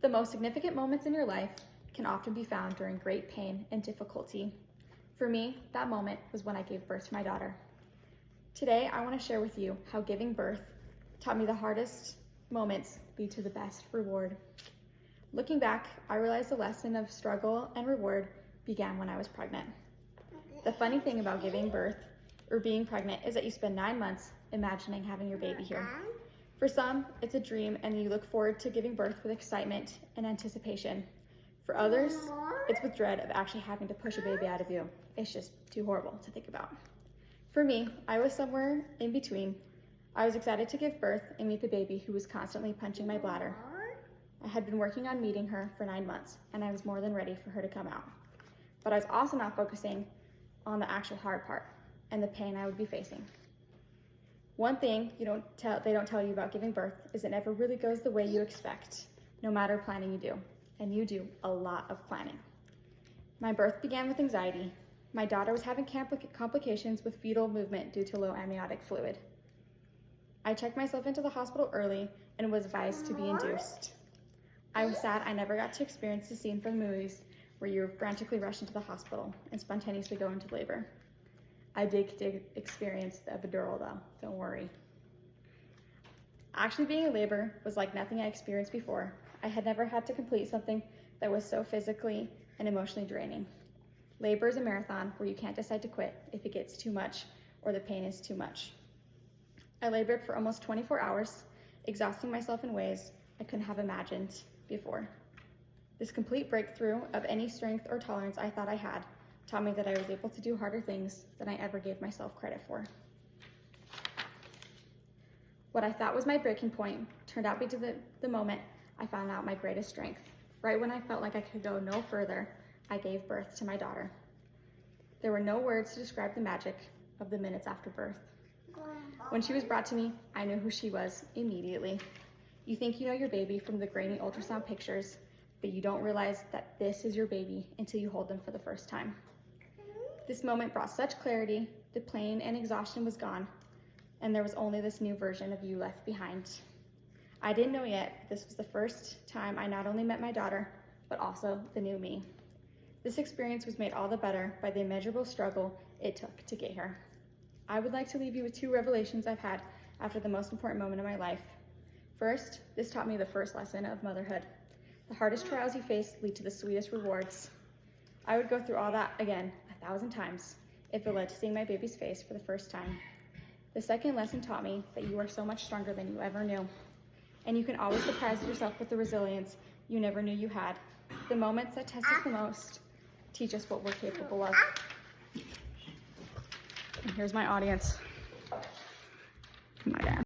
The most significant moments in your life can often be found during great pain and difficulty. For me, that moment was when I gave birth to my daughter. Today, I want to share with you how giving birth taught me the hardest moments lead to the best reward. Looking back, I realized the lesson of struggle and reward began when I was pregnant. The funny thing about giving birth or being pregnant is that you spend 9 months imagining having your baby here. For some, it's a dream and you look forward to giving birth with excitement and anticipation. For others, it's with dread of actually having to push a baby out of you. It's just too horrible to think about. For me, I was somewhere in between. I was excited to give birth and meet the baby who was constantly punching my bladder. I had been working on meeting her for 9 months and I was more than ready for her to come out. But I was also not focusing on the actual hard part and the pain I would be facing. One thing they don't tell you about giving birth is it never really goes the way you expect, no matter planning you do, and you do a lot of planning. My birth began with anxiety. My daughter was having complications with fetal movement due to low amniotic fluid. I checked myself into the hospital early and was advised to be induced. I was sad I never got to experience the scene from the movies where you frantically rush into the hospital and spontaneously go into labor. I did experience the epidural though, don't worry. Actually being in labor was like nothing I experienced before. I had never had to complete something that was so physically and emotionally draining. Labor is a marathon where you can't decide to quit if it gets too much or the pain is too much. I labored for almost 24 hours, exhausting myself in ways I couldn't have imagined before. This complete breakthrough of any strength or tolerance I thought I had taught me that I was able to do harder things than I ever gave myself credit for. What I thought was my breaking point turned out to be the moment I found out my greatest strength. Right when I felt like I could go no further, I gave birth to my daughter. There were no words to describe the magic of the minutes after birth. When she was brought to me, I knew who she was immediately. You think you know your baby from the grainy ultrasound pictures, but you don't realize that this is your baby until you hold them for the first time. This moment brought such clarity, the pain and exhaustion was gone, and there was only this new version of you left behind. I didn't know yet, this was the first time I not only met my daughter, but also the new me. This experience was made all the better by the immeasurable struggle it took to get here. I would like to leave you with 2 revelations I've had after the most important moment of my life. First, this taught me the first lesson of motherhood. The hardest trials you face lead to the sweetest rewards. I would go through all that again 1,000 times if it led to seeing my baby's face for the first time. The second lesson taught me that you are so much stronger than you ever knew, and you can always surprise yourself with the resilience you never knew you had. The moments that test us the most teach us what we're capable of. And here's my audience. My dad.